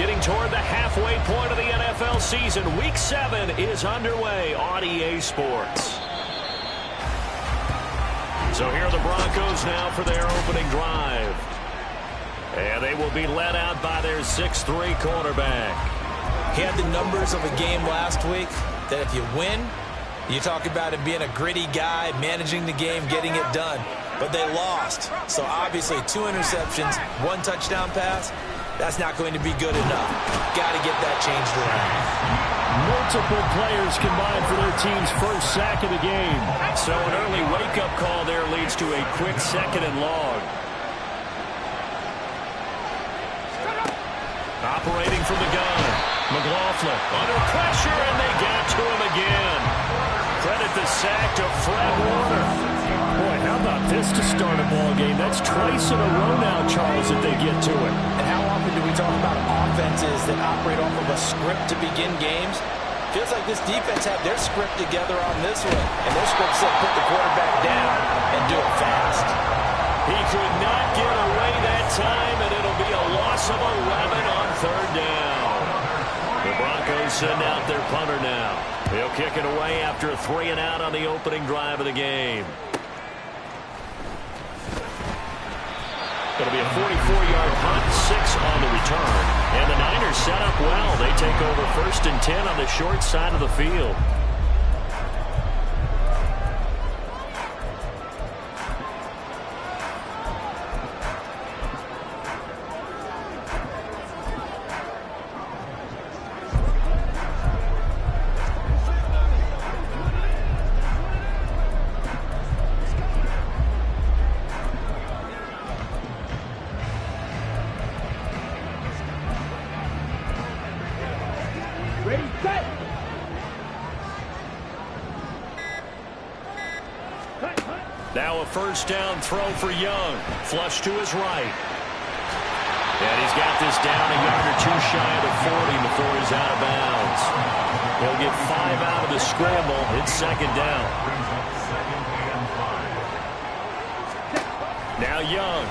Getting toward the halfway point of the NFL season. Week 7 is underway on EA Sports. So here are the Broncos now for their opening drive. And they will be led out by their 6'3" quarterback. He had the numbers of a game last week that if you win, you talk about him being a gritty guy, managing the game, getting it done. But they lost. So obviously 2 interceptions, 1 touchdown pass. That's not going to be good enough. Got to get that changed around. Multiple players combined for their team's first sack of the game. So an early wake-up call there leads to a quick 2nd and long. Operating from the gun. McLaughlin under pressure, and they got to him again. Credit the sack to Fred Warner. Boy, how about this to start a ball game? That's twice in a row now, Charles, that they get to it. And how often do we talk about offenses that operate off of a script to begin games? Feels like this defense had their script together on this one. And their script said put the quarterback down and do it fast. He could not get away that time, and it'll be a loss of 11 on 3rd down. The Broncos send out their punter now. He'll kick it away after a 3 and out on the opening drive of the game. Going to be a 44-yard punt, 6 on the return. And the Niners set up well. They take over 1st and 10 on the short side of the field. Now a 1st down throw for Young. Flush to his right. And he's got this down a yard or 2 shy of the 40 before he's out of bounds. He'll get 5 out of the scramble. It's 2nd down. Now Young.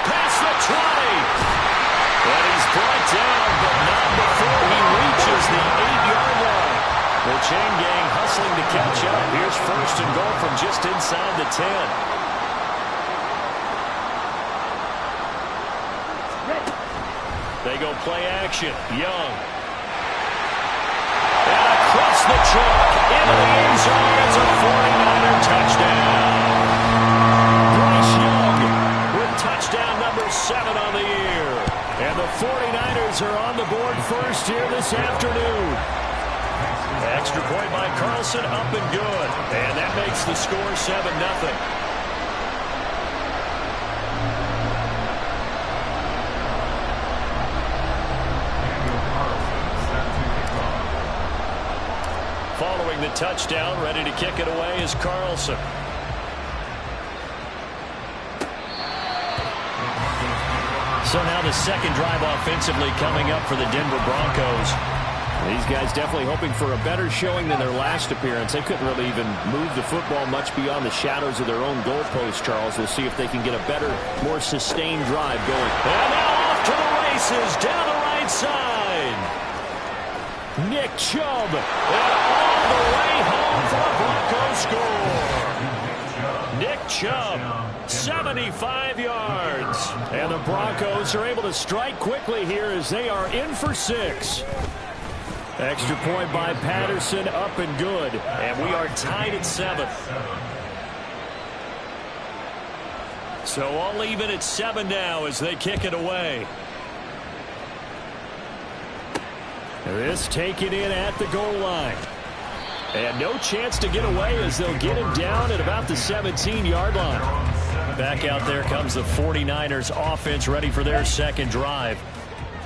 Past the 20. And he's brought down, but not before he reaches the 8-yard line. The chain gang hustling to catch up. Here's 1st and goal from just inside the 10. They go play action. Young. And across the chalk into the end zone. It's a 49er touchdown. Bryce Young with touchdown number 7 on the year. And the 49ers are on the board first here this afternoon. Extra point by Carlson, up and good. And that makes the score 7-0. Following the touchdown, ready to kick it away is Carlson. So now the 2nd drive offensively coming up for the Denver Broncos. These guys definitely hoping for a better showing than their last appearance. They couldn't really even move the football much beyond the shadows of their own goalpost, Charles. We'll see if they can get a better, more sustained drive going. And now off to the races, down the right side. Nick Chubb. And all the way home for a Broncos score. Nick Chubb, 75 yards. And the Broncos are able to strike quickly here as they are in for 6. Extra point by Patterson, up and good. And we are tied at 7. So all even at 7 now as they kick it away. This taken in at the goal line. And no chance to get away as they'll get him down at about the 17-yard line. Back out there comes the 49ers offense ready for their 2nd drive.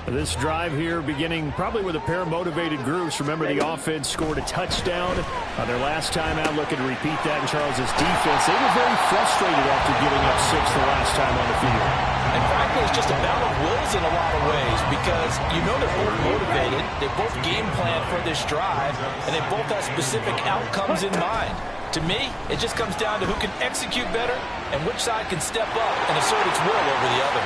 This drive here beginning probably with a pair of motivated groups. Remember, the offense scored a touchdown on their last time out. Looking to repeat that in Charles's defense. They were very frustrated after giving up 6 the last time on the field. And frankly, it's just a battle of wills in a lot of ways because you know they're both motivated. They both game plan for this drive, and they both have specific outcomes in mind. To me, it just comes down to who can execute better and which side can step up and assert its will over the other.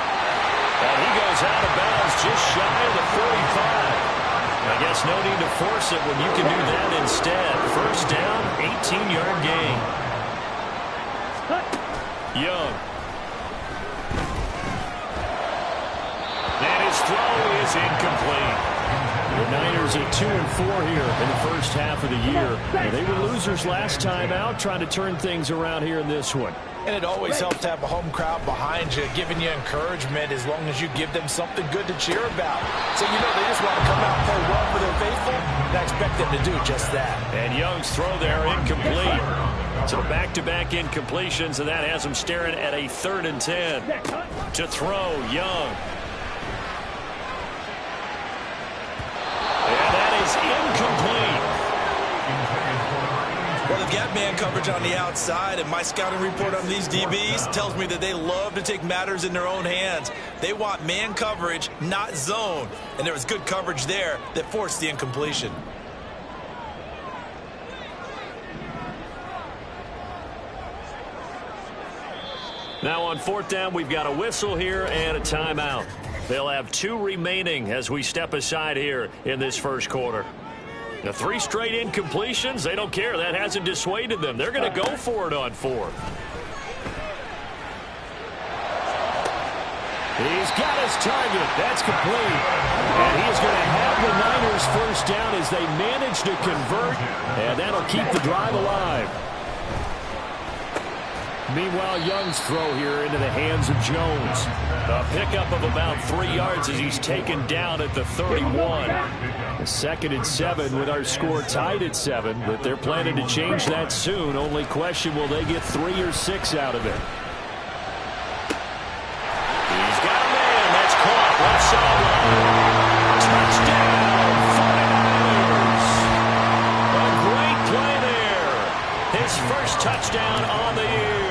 And he goes out of bounds just shy of the 45. I guess no need to force it when you can do that instead. First down, 18-yard gain. Young. And his throw is incomplete. The Niners at 2-4 here in the first half of the year. And they were losers last time out, trying to turn things around here in this one. And it always helps to have a home crowd behind you, giving you encouragement as long as you give them something good to cheer about. So you know they just want to come out and play well for their faithful, and I expect them to do just that. And Young's throw there incomplete. So back-to-back incompletions, and that has him staring at a 3rd and 10. To throw, Young. And that is incomplete. Well, they've got man coverage on the outside, and my scouting report on these DBs tells me that they love to take matters in their own hands. They want man coverage, not zone. And there was good coverage there that forced the incompletion. Now on 4th down, we've got a whistle here and a timeout. They'll have 2 remaining as we step aside here in this first quarter. The 3 straight incompletions, they don't care. That hasn't dissuaded them. They're going to go for it on 4th. He's got his target. That's complete. And he's going to have the Niners first down as they manage to convert. And that'll keep the drive alive. Meanwhile, Young's throw here into the hands of Jones. A pickup of about 3 yards as he's taken down at the 31. The 2nd and 7 with our score tied at 7, but they're planning to change that soon. Only question, will they get 3 or 6 out of it? He's got a man. That's caught. Left sideline. Touchdown, 49ers. A great play there. His first touchdown on the year.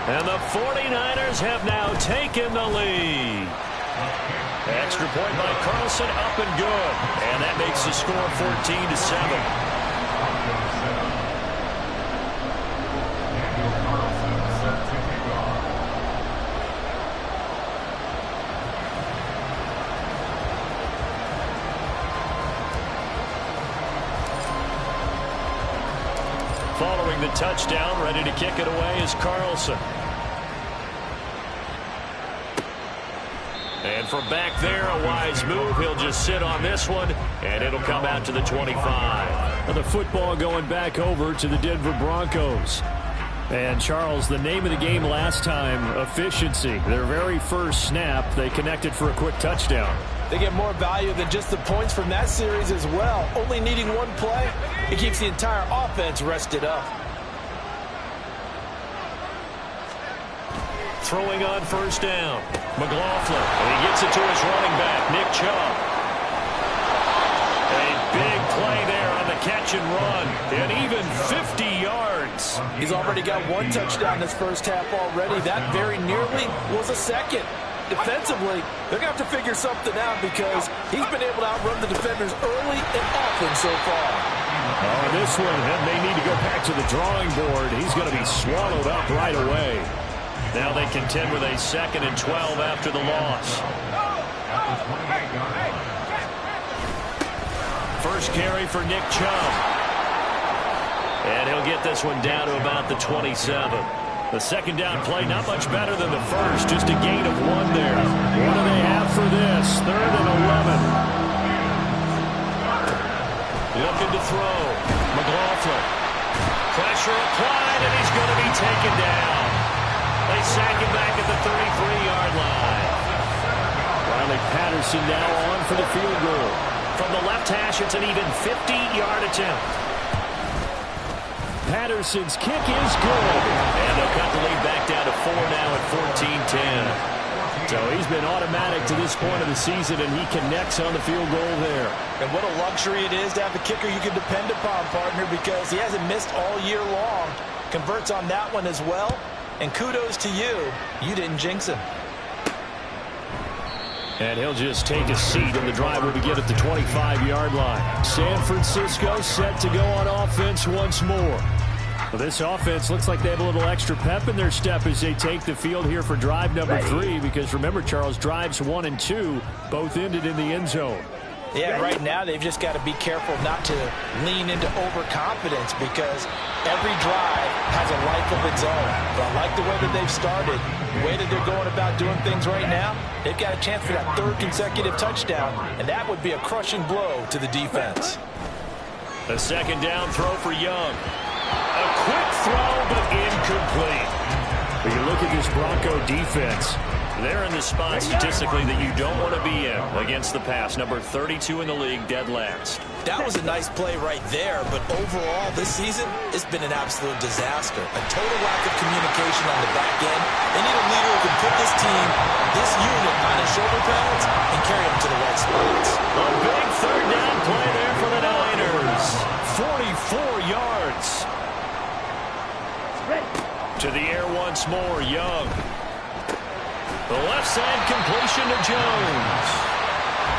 And the 49ers have now taken the lead. Extra point by Carlson, up and good. And that makes the score 14-7. Following the touchdown, ready to kick it away is Carlson. And from back there, a wise move. He'll just sit on this one, and it'll come out to the 25. And the football going back over to the Denver Broncos. And, Charles, the name of the game last time, efficiency. Their very first snap, they connected for a quick touchdown. They get more value than just the points from that series as well. Only needing one play, it keeps the entire offense rested up. Throwing on first down. McLaughlin, and he gets it to his running back, Nick Chubb. A big play there on the catch and run, and even 50 yards. He's already got 1 touchdown this first half already. That very nearly was a second. Defensively, they're going to have to figure something out because he's been able to outrun the defenders early and often so far. Oh, this one, and they need to go back to the drawing board. He's going to be swallowed up right away. Now they contend with a 2nd and 12 after the loss. First carry for Nick Chubb. And he'll get this one down to about the 27. The second down play, not much better than the first, just a gain of 1 there. What do they have for this? 3rd and 11. Looking to throw. McLaughlin. Pressure applied, and he's going to be taken down. They sack him back at the 33-yard line. Riley Patterson now on for the field goal. From the left hash, it's an even 50-yard attempt. Patterson's kick is good. And they'll cut the lead back down to 4 now at 14-10. So he's been automatic to this point of the season, and he connects on the field goal there. And what a luxury it is to have a kicker you can depend upon, partner, because he hasn't missed all year long. Converts on that one as well. And kudos to you. You didn't jinx him. And he'll just take a seat, and the drive will begin at the 25-yard line. San Francisco set to go on offense once more. Well, this offense looks like they have a little extra pep in their step as they take the field here for drive number 3, because remember, Charles, drives 1 and 2 both ended in the end zone. Yeah, right now they've just got to be careful not to lean into overconfidence, because every drive has a life of its own. But I like the way that they've started, the way that they're going about doing things right now. They've got a chance for that 3rd consecutive touchdown, and that would be a crushing blow to the defense. A 2nd down throw for Young. A quick throw, but incomplete. But you look at this Bronco defense. They're in the spot statistically that you don't want to be in against the pass. Number 32 in the league, dead last. That was a nice play right there, but overall this season, it's been an absolute disaster. A total lack of communication on the back end. They need a leader who can put this team, this unit, on his shoulder pads and carry them to the right spots. A big 3rd down play there for the Niners. 44 yards. To the air once more, Young. The left side completion to Jones.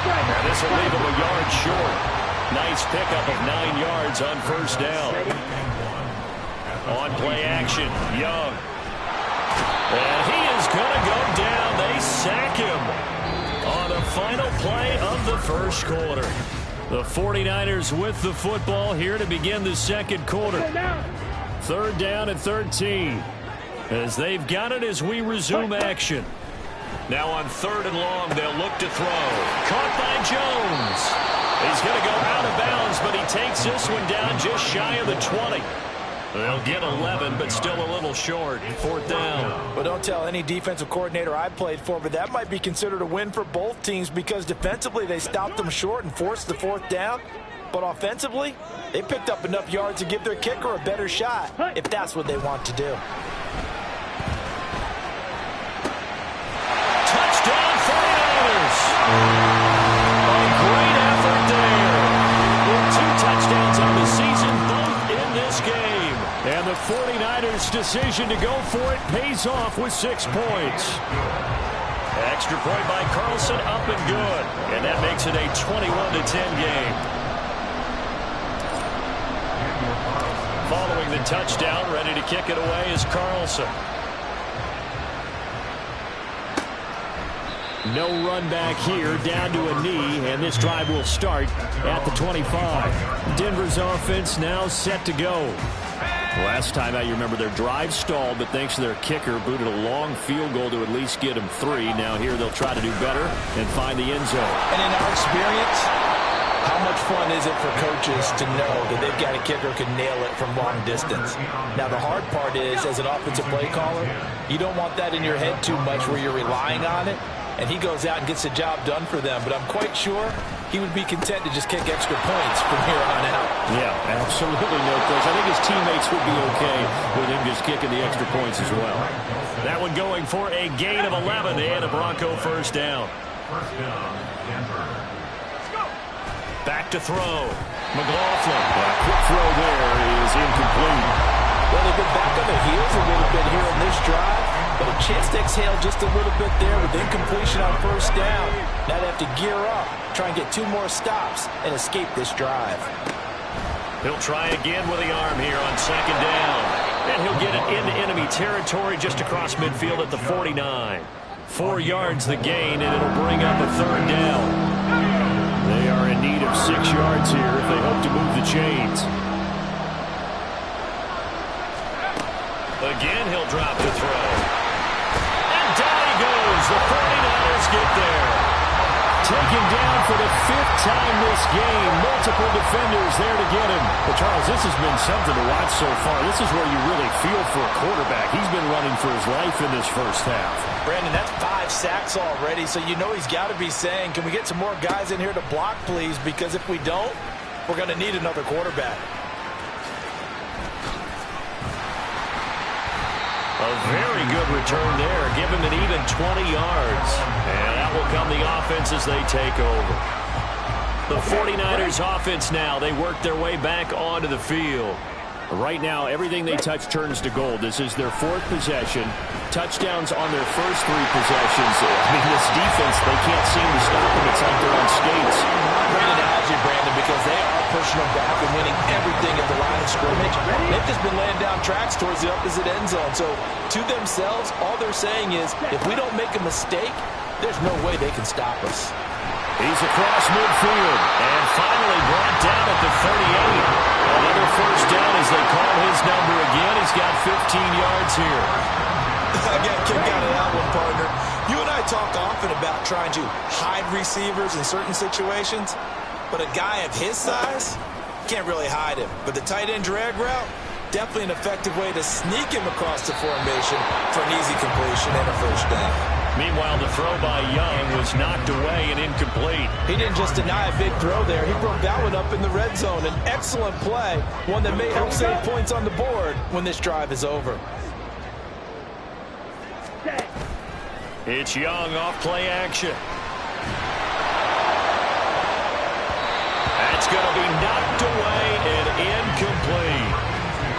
Now this will leave him a yard short. Nice pickup of 9 yards on 1st down. On play action, Young. And he is going to go down. They sack him on the final play of the 1st quarter. The 49ers with the football here to begin the 2nd quarter. 3rd down and 13. As they've got it as we resume action. Now on 3rd and long, they'll look to throw. Caught by Jones. He's going to go out of bounds, but he takes this one down just shy of the 20. They'll get 11, but still a little short. 4th down. Well, don't tell any defensive coordinator I played for, but that might be considered a win for both teams, because defensively they stopped them short and forced the 4th down. But offensively, they picked up enough yards to give their kicker a better shot, if that's what they want to do. Touchdown 49ers! A great effort there. With 2 touchdowns on the season, both in this game. And the 49ers' decision to go for it pays off with 6 points. Extra point by Carlson, up and good. And that makes it a 21-10 game. Following the touchdown, ready to kick it away is Carlson. No run back here, down to a knee, and this drive will start at the 25. Denver's offense now set to go. Last time out, you remember their drive stalled, but thanks to their kicker, booted a long field goal to at least get them 3. Now here they'll try to do better and find the end zone. And in our experience, how much fun is it for coaches to know that they've got a kicker who can nail it from long distance? Now, the hard part is, as an offensive play caller, you don't want that in your head too much where you're relying on it, and he goes out and gets the job done for them. But I'm quite sure he would be content to just kick extra points from here on out. Yeah, absolutely no question. I think his teammates would be okay with him just kicking the extra points as well. That one going for a gain of 11 and a Bronco 1st down. Back to throw. McLaughlin. A quick throw there is incomplete. Well, they've been back on their heels a little bit here in this drive, but a chance to exhale just a little bit there with incompletion on 1st down. Now they have to gear up, try and get 2 more stops, and escape this drive. He'll try again with the arm here on 2nd down. And he'll get it into enemy territory just across midfield at the 49. 4 yards the gain, and it'll bring up a 3rd down. They are in need of 6 yards here if they hope to move the chains. Again, he'll drop the throw. And down he goes. The 49ers get there. Taken down for the 5th time this game. Multiple defenders there to get him. But, Charles, this has been something to watch so far. This is where you really feel for a quarterback. He's been running for his life in this 1st half. Brandon, that's 5 sacks already, so you know he's got to be saying, can we get some more guys in here to block, please? Because if we don't, we're going to need another quarterback. A very good return there. Give him an even 20 yards. And that will come the offense as they take over. The 49ers offense now. They work their way back onto the field. Right now, everything they touch turns to gold. This is their 4th possession. Touchdowns on their first 3 possessions. I mean, this defense, they can't seem to stop them. It's like they're on skates. Great analogy, Brandon, because they are pushing them back and winning everything at the line of scrimmage. They've just been laying down tracks towards the opposite end zone. So to themselves, all they're saying is, if we don't make a mistake, there's no way they can stop us. He's across midfield and finally brought down at the 38. Another first down as they call his number again. He's got 15 yards here. I got a kick out of that one, partner. You and I talk often about trying to hide receivers in certain situations, but a guy of his size can't really hide him. But the tight end drag route, definitely an effective way to sneak him across the formation for an easy completion and a first down. Meanwhile, the throw by Young was knocked away and incomplete. He didn't just deny a big throw there. He broke that one up in the red zone. An excellent play, one that may help save points on the board when this drive is over. It's Young off play action. That's going to be knocked away and incomplete.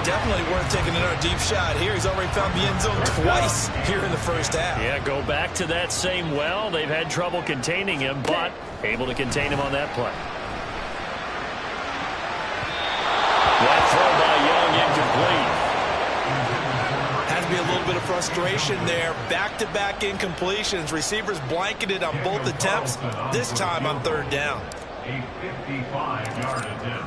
Definitely worth taking another deep shot here. He's already found the end zone twice here in the first half. Yeah, go back to that same well. They've had trouble containing him, but able to contain him on that play. That throw by Young incomplete. Has to be a little bit of frustration there. Back-to-back incompletions. Receivers blanketed on both attempts, this time on third down. A 55-yard attempt.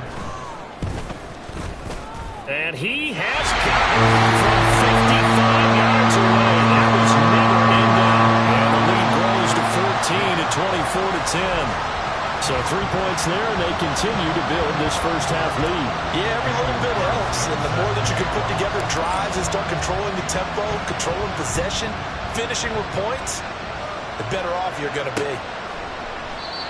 And he has got it from 55 yards away. That was never ending. And the lead grows to 14 at 24-10. So 3 points there, and they continue to build this first half lead. Yeah, every little bit helps. And the more that you can put together drives and start controlling the tempo, controlling possession, finishing with points, the better off you're going to be.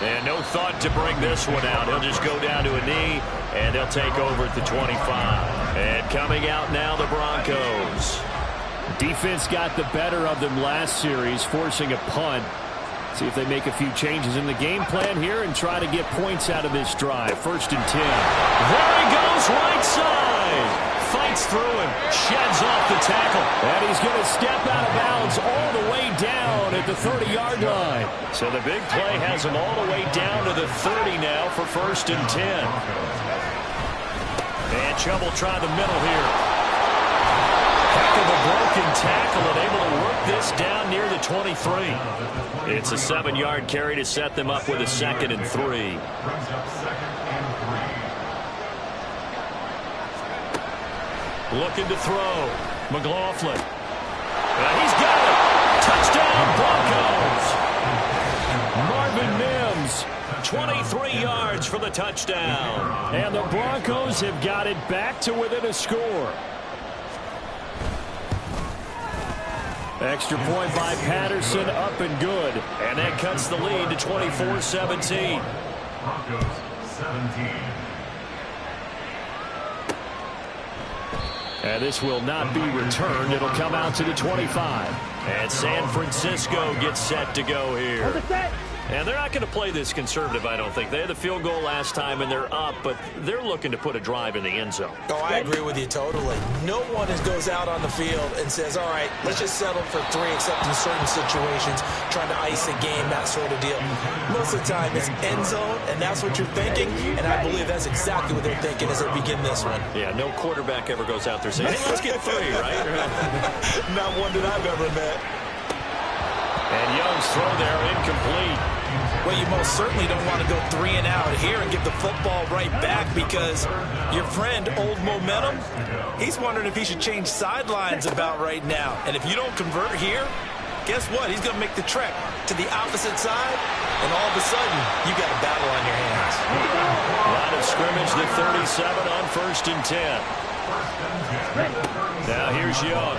And no thought to bring this one out. He'll just go down to a knee, and they'll take over at the 25. And coming out now, the Broncos. Defense got the better of them last series, forcing a punt. See if they make a few changes in the game plan here and try to get points out of this drive. 1st and 10. There he goes, right side. Fights through him, sheds off the tackle, and he's going to step out of bounds all the way down at the 30-yard line. So the big play has him all the way down to the 30 now for 1st and 10. And Chubb will try the middle here. Heck of a broken tackle and able to work this down near the 23. It's a 7-yard carry to set them up with a 2nd and 3. Looking to throw. McLaughlin. He's got it. Touchdown, Broncos. Marvin Mims, 23 yards for the touchdown. And the Broncos have got it back to within a score. Extra point by Patterson, up and good. And that cuts the lead to 24-17. Broncos 17. And this will not be returned. It'll come out to the 25. And San Francisco gets set to go here. And they're not going to play this conservative, I don't think. They had the field goal last time, and they're up, but they're looking to put a drive in the end zone. Oh, I agree with you totally. No one goes out on the field and says, all right, let's just settle for 3, except in certain situations, trying to ice a game, that sort of deal. Most of the time, it's end zone, and that's what you're thinking, and I believe that's exactly what they're thinking as they begin this one. Yeah, no quarterback ever goes out there saying, hey, let's get 3, right? Not one that I've ever met. And Young's throw there incomplete. Well, you most certainly don't want to go 3 and out here and give the football right back, because your friend, Old Momentum, he's wondering if he should change sidelines about right now. And if you don't convert here, guess what? He's going to make the trek to the opposite side, and all of a sudden, you got a battle on your hands. Line of scrimmage, the 37 on 1st and 10. Now here's Young.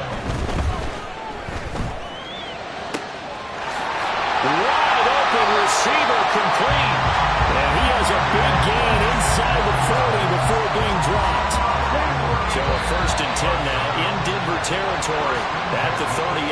Wide open receiver complete. And he has a big gain inside the 40 before being dropped. So a 1st and 10 now in Denver territory at the 38.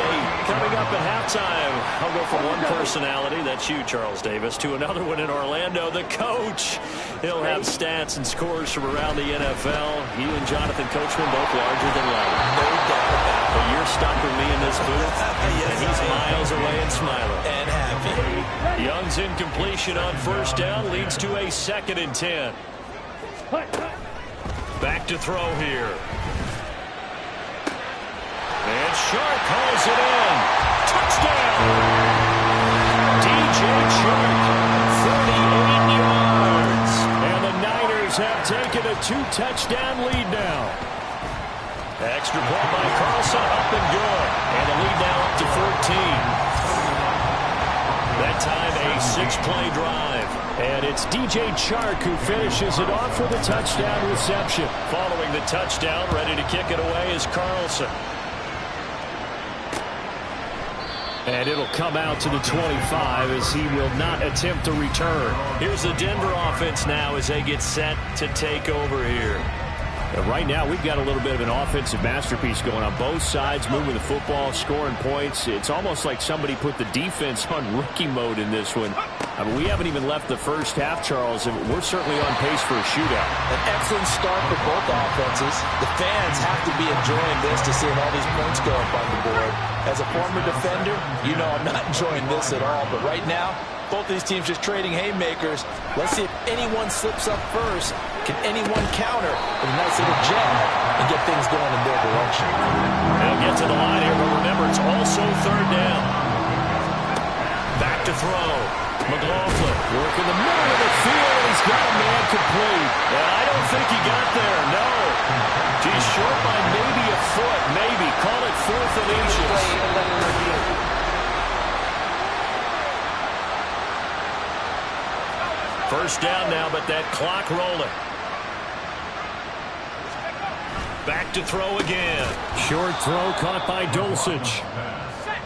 Coming up at halftime, I'll go from one personality, that's you, Charles Davis, to another one in Orlando, the coach. He'll have stats and scores from around the NFL. He and Jonathan Coachman both larger than life. No doubt about it. But you're stuck with me in this booth, Yes, and he's miles away and smiling. And happy. Young's incompletion on 1st down leads to a 2nd and 10. Back to throw here. And Chark hauls it in. Touchdown! DJ Chark, 38 yards. And the Niners have taken a 2-touchdown lead now. Extra point by Carlson, up and good. And the lead now up to 14. That time a 6-play drive. And it's DJ Chark who finishes it off with a touchdown reception. Following the touchdown, ready to kick it away is Carlson. And it'll come out to the 25 as he will not attempt to return. Here's the Denver offense now as they get set to take over here. And right now, we've got a little bit of an offensive masterpiece going on both sides, moving the football, scoring points. It's almost like somebody put the defense on rookie mode in this one. I mean, we haven't even left the first half, Charles, and we're certainly on pace for a shootout. An excellent start for both offenses. The fans have to be enjoying this to seeing all these points go up on the board. As a former defender, you know I'm not enjoying this at all. But right now, both these teams just trading haymakers. Let's see if anyone slips up first. Can anyone counter with a nice little jab and get things going in their direction? They'll get to the line here, but remember, it's also third down. Back to throw. McLaughlin working the middle of the field, and he's got a man complete. And I don't think he got there, no. He's short by maybe a foot, maybe. Call it 4th and inches. First down now, but that clock rolling. Back to throw again. Short throw caught by Dulcich.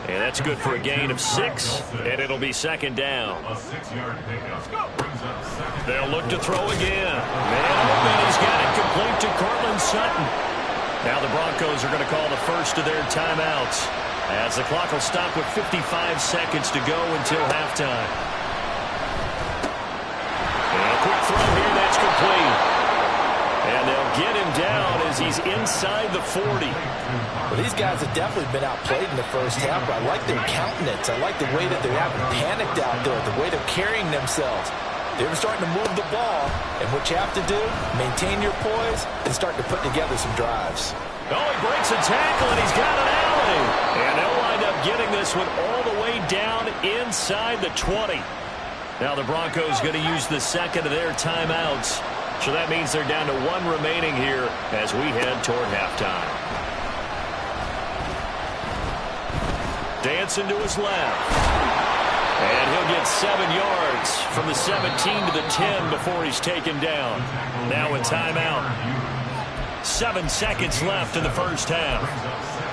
And that's good for a gain of 6, and it'll be second down. A 6-yard pickup brings up second. They'll look to throw again. Man open, he's got it complete to Cortland Sutton. Now the Broncos are going to call the first of their timeouts, as the clock will stop with 55 seconds to go until halftime. And a quick throw here, that's complete. And they'll get him down as he's inside the 40. Well, these guys have definitely been outplayed in the first half, but I like their countenance. I like the way that they haven't panicked out there, the way they're carrying themselves. They're starting to move the ball, and what you have to do, maintain your poise and start to put together some drives. Oh, he breaks a tackle, and he's got an alley. And they'll wind up getting this one all the way down inside the 20. Now the Broncos going to use the second of their timeouts. So that means they're down to 1 remaining here as we head toward halftime. Dancing to his left. And he'll get 7 yards from the 17 to the 10 before he's taken down. Now a timeout. 7 seconds left in the first half.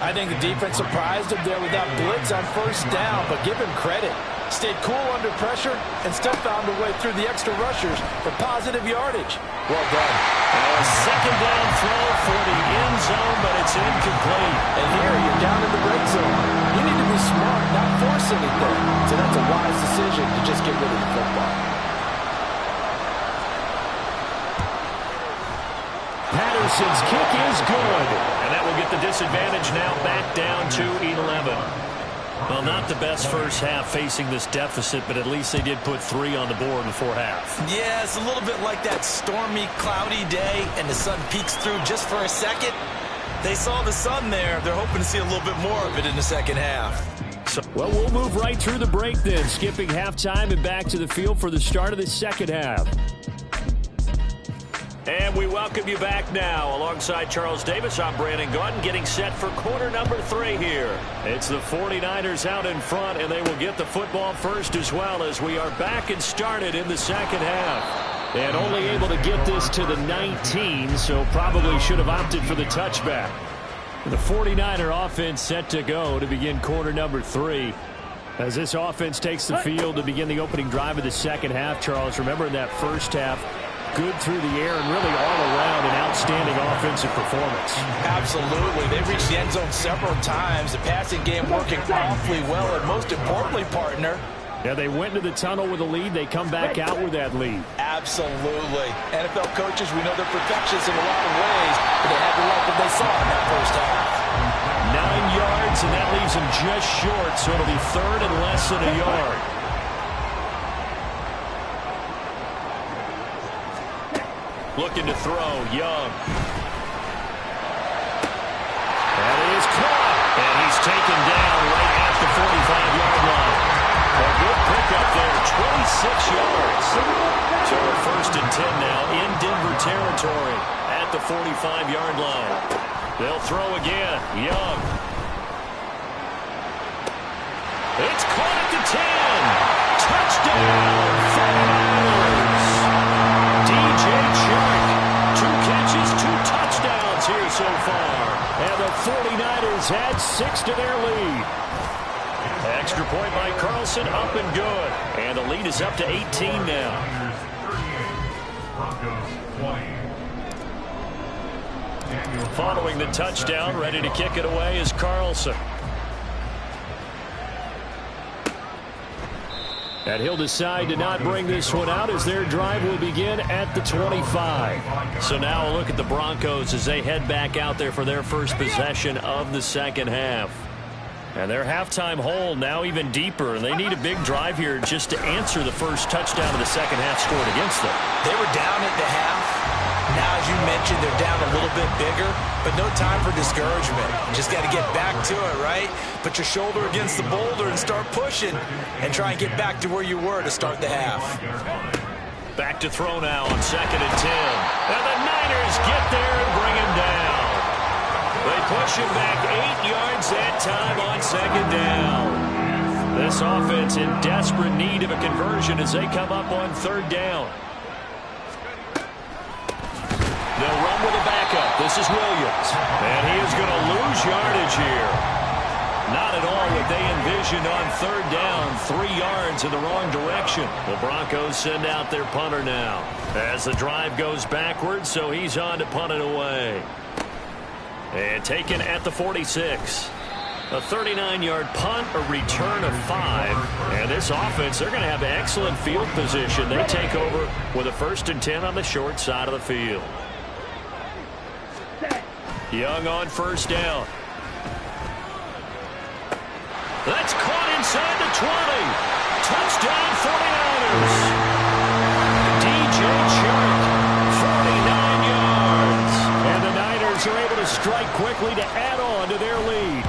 I think the defense surprised him there with that blitz on first down, but give him credit. Stayed cool under pressure and still found a way through the extra rushers for positive yardage. Well done. A second down throw for the end zone, but it's incomplete. And here you're down in the red zone. You need to be smart, not force anything. So that's a wise decision to just get rid of the football. Patterson's kick is good. And that will get the disadvantage now back down to 11. Well, not the best first half facing this deficit, but at least they did put 3 on the board before half. Yeah, it's a little bit like that stormy, cloudy day, and the sun peeks through just for a second. They saw the sun there. They're hoping to see a little bit more of it in the second half. Well, we'll move right through the break then, skipping halftime and back to the field for the start of the second half. And we welcome you back now. Alongside Charles Davis, I'm Brandon Gaudin, getting set for quarter number 3 here. It's the 49ers out in front, and they will get the football first as well as we are back and started in the second half. And only able to get this to the 19, so probably should have opted for the touchback. The 49er offense set to go to begin quarter number 3. As this offense takes the field to begin the opening drive of the second half, Charles, remember in that first half, good through the air and really all around an outstanding offensive performance. Absolutely. They reached the end zone several times. The passing game working awfully well, and most importantly, partner, yeah, they went into the tunnel with a lead. They come back out with that lead. Absolutely. NFL coaches, we know they're perfectionists in a lot of ways, but they had to like what they saw in that first half. 9 yards, and that leaves them just short, so it'll be third and less than a yard. Looking to throw, Young. That is caught. taken down right at the 45-yard line. A good pickup there, 26 yards. So a 1st and 10 now in Denver territory at the 45-yard line. They'll throw again. Young. It's caught at the 10. Touchdown, 49ers. DJ Chark. 2 catches, 2 touchdowns here so far. And the 49ers add 6 to their lead. Extra point by Carlson, up and good. And the lead is up to 18 now. Following the touchdown, ready to kick it away is Carlson. And he'll decide to not bring this one out as their drive will begin at the 25. So now a look at the Broncos as they head back out there for their first possession of the second half. And their halftime hole now even deeper, and they need a big drive here just to answer the first touchdown of the second half scored against them. They were down at the half. Now, as you mentioned, they're down a little bit bigger, but no time for discouragement. You just got to get back to it, right? Put your shoulder against the boulder and start pushing and try and get back to where you were to start the half. Back to throw now on 2nd and 10. And the Niners get there and bring him down. They push him back 8 yards that time on 2nd down. This offense in desperate need of a conversion as they come up on 3rd down. They'll run with a backup. This is Williams. And he is going to lose yardage here. Not at all what they envisioned on 3rd down. 3 yards in the wrong direction. The Broncos send out their punter now. As the drive goes backwards, so he's on to punt it away. And taken at the 46. A 39-yard punt, a return of 5. And this offense, they're going to have excellent field position. They take over with a 1st and 10 on the short side of the field. Young on 1st down. That's caught inside the 20. Touchdown 49ers. DJ Chark, 49 yards. And the Niners are able to strike quickly to add on to their lead.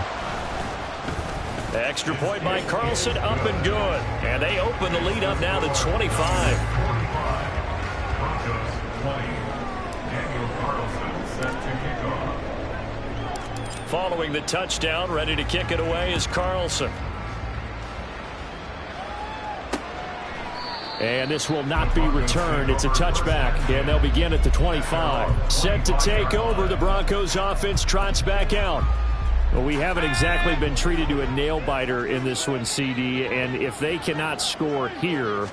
Extra point by Carlson, up and good. And they open the lead up now to 25. Broncos 20. Daniel Carlson set to kick off. Following the touchdown, ready to kick it away is Carlson. And this will not be returned. It's a touchback, and they'll begin at the 25. Set to take over, the Broncos offense trots back out. Well, we haven't exactly been treated to a nail-biter in this one, CD, and if they cannot score here,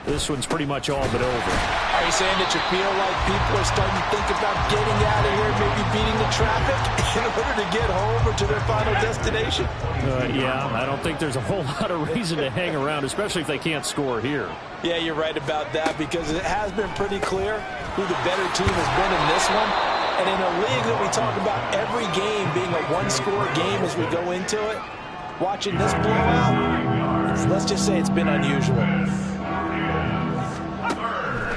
this one's pretty much all but over. Are you saying that you feel like people are starting to think about getting out of here, maybe beating the traffic in order to get home or to their final destination? Yeah, I don't think there's a whole lot of reason to hang around, especially if they can't score here. Yeah, you're right about that because it has been pretty clear who the better team has been in this one. And in a league that we talk about every game being a one-score game as we go into it, watching this blowout, let's just say it's been unusual.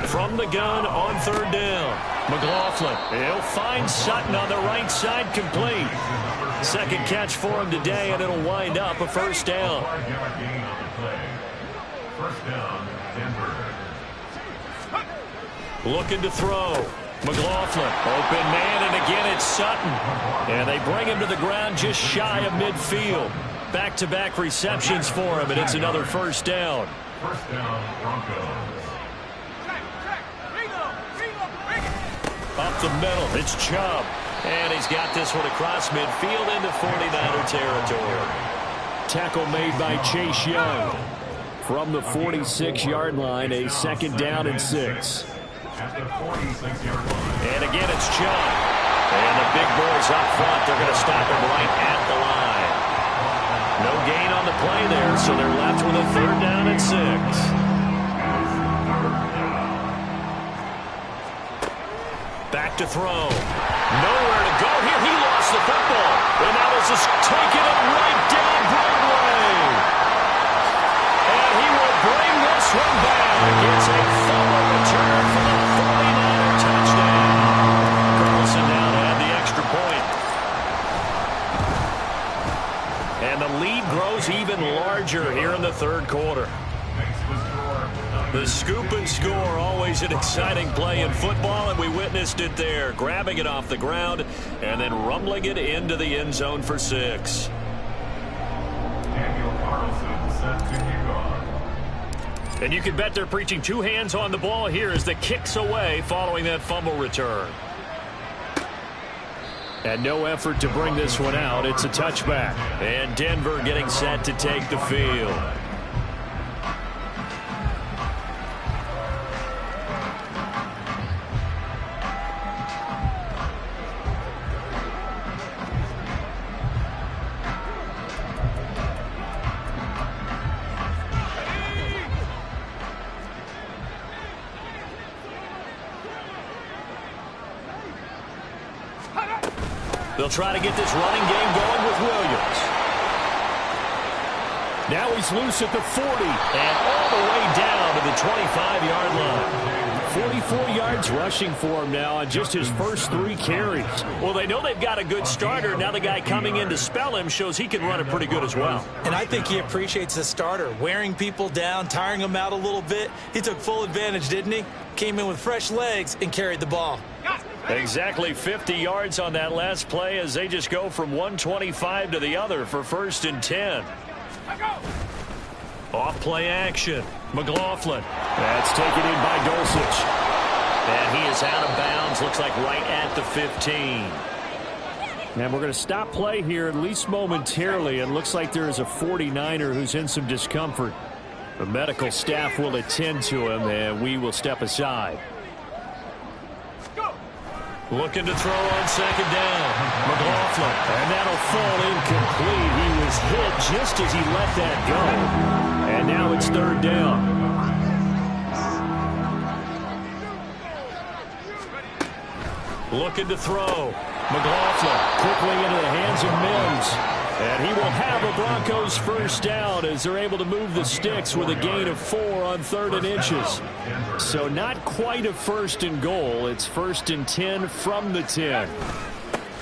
From the gun on 3rd down. McLaughlin, he'll find Sutton on the right side, complete. 2nd catch for him today, and it'll wind up a 1st down. 1st down, Denver. Looking to throw. McLaughlin, open man, and again it's Sutton. And they bring him to the ground just shy of midfield. Back-to-back receptions for him, and it's another 1st down. 1st down, Broncos. Up the middle, it's Chubb. And he's got this one across midfield into 49er territory. Tackle made by Chase Young. From the 46-yard line, a 2nd down and 6. At the 46-yard line. And again, it's Chubb. And the big boys up front, they're going to stop him right at the line. No gain on the play there, so they're left with a 3rd down and 6. Back to throw. Nowhere to go here. He lost the football. And that was just taking it right down Broadway. And he will bring this one back. It's a fumble return for the 49er touchdown. Carlson now to add the extra point. Charger here in the third quarter. The scoop and score, always an exciting play in football, and we witnessed it there, grabbing it off the ground and then rumbling it into the end zone for 6. Daniel Carlson set to kick off. And you can bet they're preaching 2 hands on the ball here as the kick's away following that fumble return. And no effort to bring this one out. It's a touchback. And Denver getting set to take the field. They'll try to get this running game going with Williams. Now he's loose at the 40 and all the way down to the 25-yard line. 44 yards rushing for him now on just his first 3 carries. Well, they know they've got a good starter. Now the guy coming in to spell him shows he can run it pretty good as well. And I think he appreciates the starter, wearing people down, tiring them out a little bit. He took full advantage, didn't he? Came in with fresh legs and carried the ball. Exactly 50 yards on that last play as they just go from 125 to the other for 1st and 10. Off play action. McLaughlin. That's taken in by Dulcich. And he is out of bounds. Looks like right at the 15. And we're going to stop play here, at least momentarily. It looks like there is a 49er who's in some discomfort. The medical staff will attend to him, and we will step aside. Looking to throw on 2nd down. McLaughlin. And that'll fall incomplete. He was hit just as he let that go. And now it's 3rd down. Looking to throw. McLaughlin quickly into the hands of Mims. And he will have a Broncos 1st down as they're able to move the sticks with a gain of 4 on 3rd and inches. So not quite a 1st and goal. It's 1st and 10 from the 10.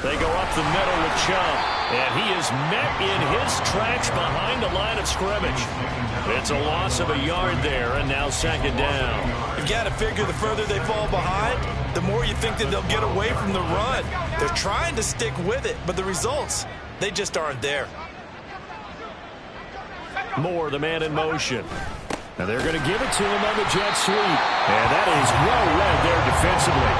They go up the middle with Chubb. And he is met in his tracks behind the line of scrimmage. It's a loss of a yard there, and now 2nd down. You've got to figure the further they fall behind, the more you think that they'll get away from the run. They're trying to stick with it, but the results, they just aren't there. Moore, the man in motion. Now they're going to give it to him on the jet sweep. And that is well read there defensively.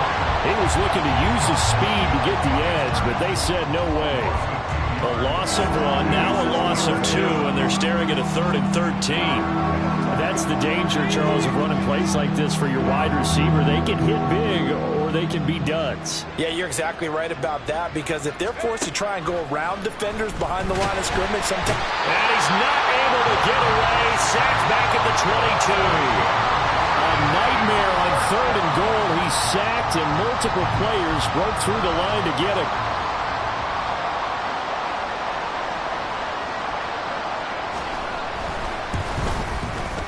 He was looking to use his speed to get the edge, but they said no way. A loss of 1, now a loss of 2, and they're staring at a 3rd and 13. That's the danger, Charles, of running plays like this for your wide receiver. They can hit big or they can be duds. Yeah, you're exactly right about that, because if they're forced to try and go around defenders behind the line of scrimmage sometimes. And he's not able to get away. Sacked back at the 22. A nightmare on 3rd and goal. He's sacked and multiple players broke through the line to get it.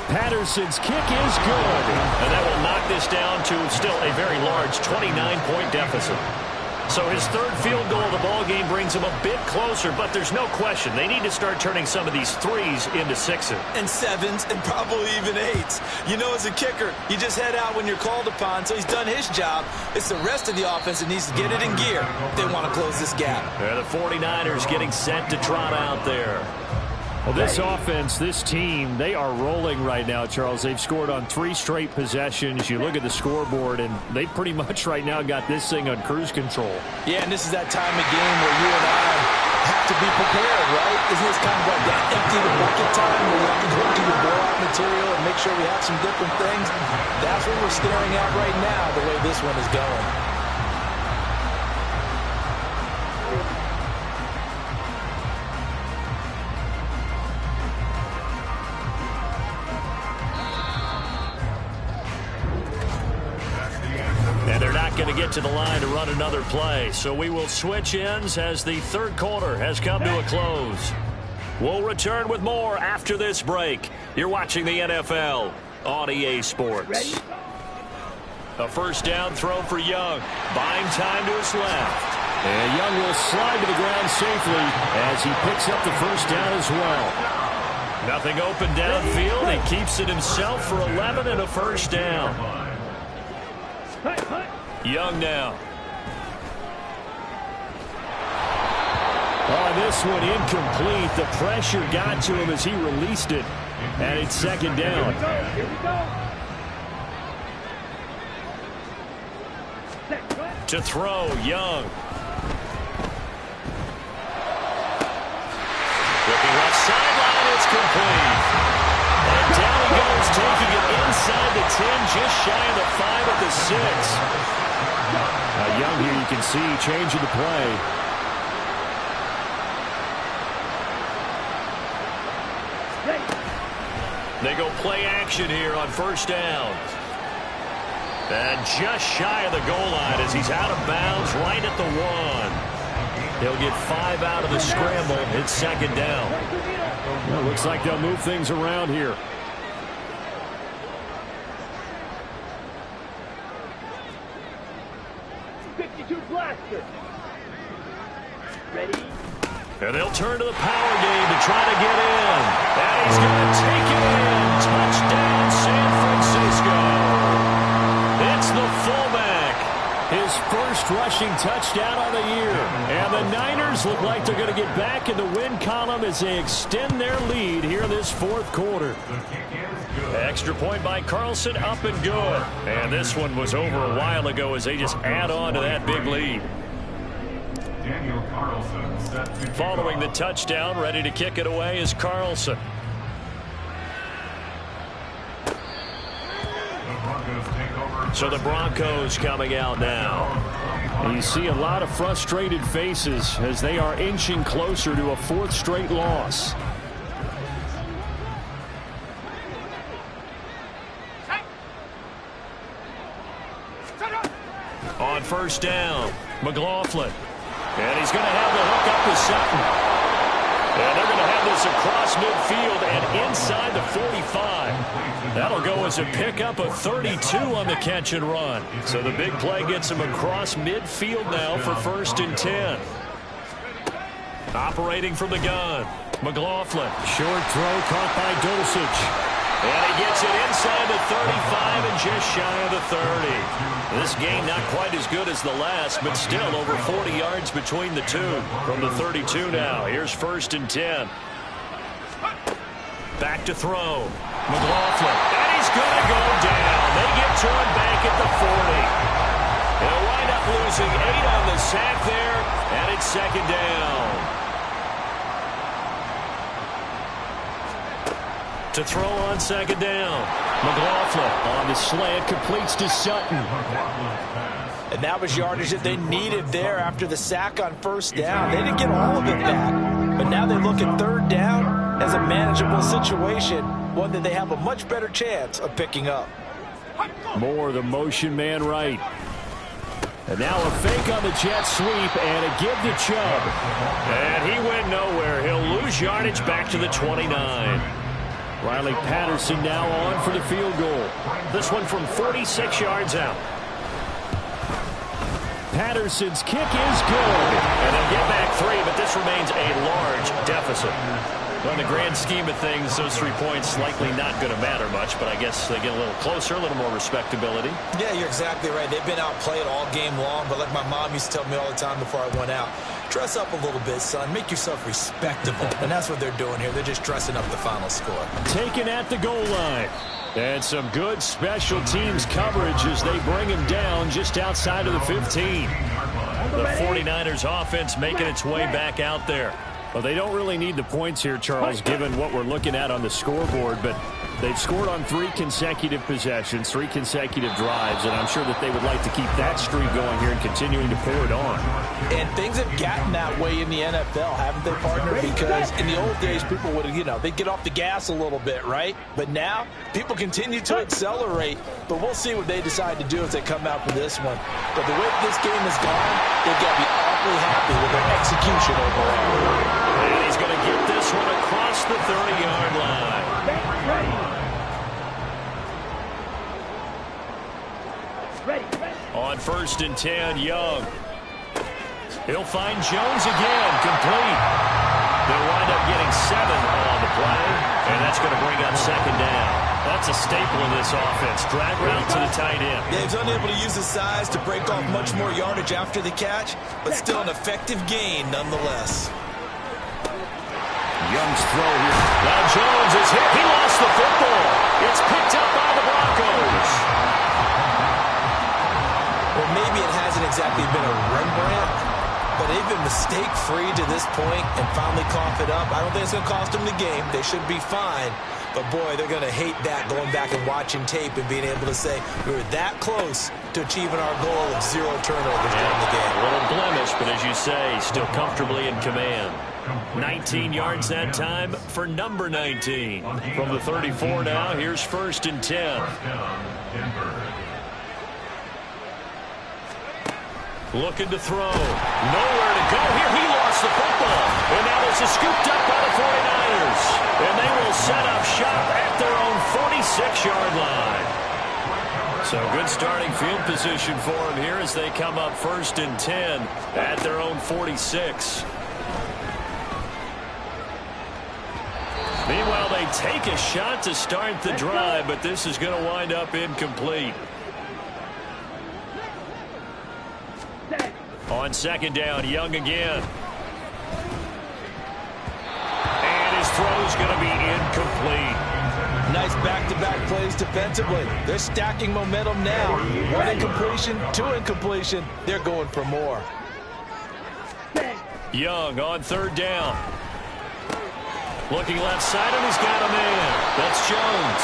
Patterson's kick is good. And that will knock this down to still a very large 29-point deficit. So his 3rd field goal of the ball game brings him a bit closer, but there's no question they need to start turning some of these 3s into 6s. And 7s and probably even 8s. You know, as a kicker, you just head out when you're called upon, so he's done his job. It's the rest of the offense that needs to get it in gear if they want to close this gap. The 49ers getting set to trot out there. Well, this offense, this team, they are rolling right now, Charles. They've scored on 3 straight possessions. You look at the scoreboard, and they pretty much right now got this thing on cruise control. Yeah, and this is that time of game where you and I have to be prepared, right? Isn't this kind of like that empty the bucket time where you have to go to your blowout material and make sure we have some different things? That's what we're staring at right now, the way this one is going. Going to get to the line to run another play. So we will switch ends as the 3rd quarter has come to a close. We'll return with more after this break. You're watching the NFL on EA Sports. A 1st down throw for Young. Buying time to his left. And Young will slide to the ground safely as he picks up the 1st down as well. Nothing open downfield. He keeps it himself for 11 and a first down. Young now. Oh, this one incomplete. The pressure got to him as he released it. And it's second down. Here we go. To throw, Young. Looking left sideline, it's complete. And down he goes, taking it inside the 10, just shy of the 5 at the 6. Now Young here, you can see, changing the play. They go play action here on first down. And just shy of the goal line as he's out of bounds right at the 1. He'll get 5 out of the scramble. It's second down. Well, looks like they'll move things around here. Ready? And they'll turn to the power game to try to get in. And he's going to take it in. Touchdown, San Francisco. It's the fullback. His first rushing touchdown of the year. And the Niners look like they're going to get back in the win column as they extend their lead here in this fourth quarter. Extra point by Carlson, up and good. And this one was over a while ago as they just add on to that big lead. Daniel Carlson set to kick Following the off. touchdown, ready to kick it away is Carlson. The Broncos take over. So the Broncos coming out now. And you see a lot of frustrated faces as they are inching closer to a 4th straight loss. On first down, McLaughlin. And he's going to have the hook up to Sutton. And they're going to have this across midfield and inside the 45. That'll go as a pickup of 32 on the catch and run. So the big play gets him across midfield now for 1st and 10. Operating from the gun, McLaughlin. Short throw caught by Dulcich. And he gets it inside the 35 and just shy of the 30. This game not quite as good as the last, but still over 40 yards between the two. From the 32 now, here's 1st and 10. Back to throw. McLaughlin. And he's going to go down. They get to him back at the 40. They'll wind up losing 8 on the sack there, and it's second down. To throw on second down. McLaughlin on the slant, completes to Sutton. And that was yardage that they needed there after the sack on first down. They didn't get all of it back, but now they look at third down as a manageable situation, one that they have a much better chance of picking up. More the motion man right. And now a fake on the jet sweep and a give to Chubb. And he went nowhere. He'll lose yardage back to the 29. Riley Patterson now on for the field goal. This one from 46 yards out. Patterson's kick is good. And they'll get back 3, but this remains a large deficit. Well, in the grand scheme of things, those 3 points likely not going to matter much, but I guess they get a little closer, a little more respectability. Yeah, you're exactly right. They've been outplayed all game long, but like my mom used to tell me all the time before I went out, dress up a little bit, son. Make yourself respectable. And that's what they're doing here. They're just dressing up the final score. Taken at the goal line. And some good special teams coverage as they bring him down just outside of the 15. The 49ers offense making its way back out there. Well, they don't really need the points here, Charles, given what we're looking at on the scoreboard, but they've scored on 3 consecutive possessions, 3 consecutive drives, and I'm sure that they would like to keep that streak going here and continuing to pour it on. And things have gotten that way in the NFL, haven't they, partner? Because in the old days, people would, they'd get off the gas a little bit, right? But now, people continue to accelerate, but we'll see what they decide to do as they come out for this one. But the way this game has gone, they've got to be awfully happy with their execution overall. And he's going to get this one across the 30-yard line. On 1st and 10, Young. He'll find Jones again, complete. They'll wind up getting 7 on the play. And that's going to bring up second down. That's a staple of this offense. Drag route to the tight end. Yeah, he's unable to use his size to break off much more yardage after the catch, but still an effective gain nonetheless. Young's throw here. Now Jones is hit. He lost the football. It's picked up by the Broncos. Well, maybe it hasn't exactly been a Rembrandt, but they've been mistake-free to this point and finally cough it up. I don't think it's going to cost them the game. They should be fine. But, boy, they're going to hate that, going back and watching tape and being able to say we were that close to achieving our goal of 0 turnovers during the game. A little blemish, but as you say, still comfortably in command. 19 yards that time for number 19. From the 34 now, here's 1st and 10. Looking to throw. Nowhere to go here. He lost the football. And now this is scooped up by the 49ers. And they will set up shop at their own 46-yard line. So good starting field position for them here as they come up 1st and 10 at their own 46. Meanwhile, they take a shot to start the drive, but this is going to wind up incomplete. On 2nd down, Young again. And his throw is going to be incomplete. Nice back-to-back plays defensively. They're stacking momentum now. 1 incompletion, 2 incompletion. They're going for more. Young on 3rd down. Looking left side, and he's got a man. That's Jones.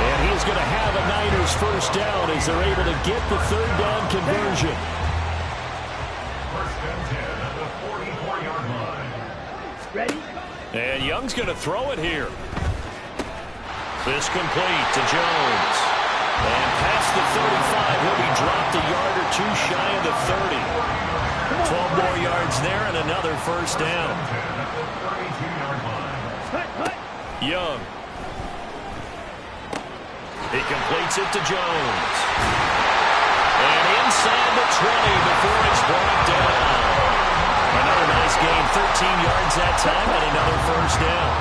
And he's going to have a Niners 1st down as they're able to get the 3rd down conversion. Ready? And Young's going to throw it here. This complete to Jones. And past the 35, he'll be dropped a yard or 2 shy of the 30. 12 more yards there and another 1st down. Young. He completes it to Jones. And inside the 20 before it's brought down. Another nice gain, 13 yards that time, and another 1st down.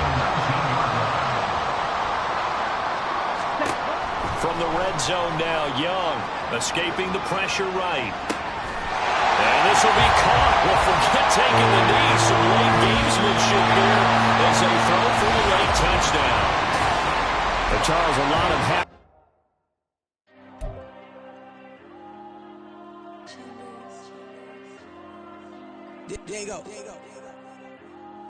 From the red zone now, Young escaping the pressure right. And this will be caught. Well, forget taking the knee. Some late gamesmanship here as they throw for a late touchdown. But Charles, a lot of There you go.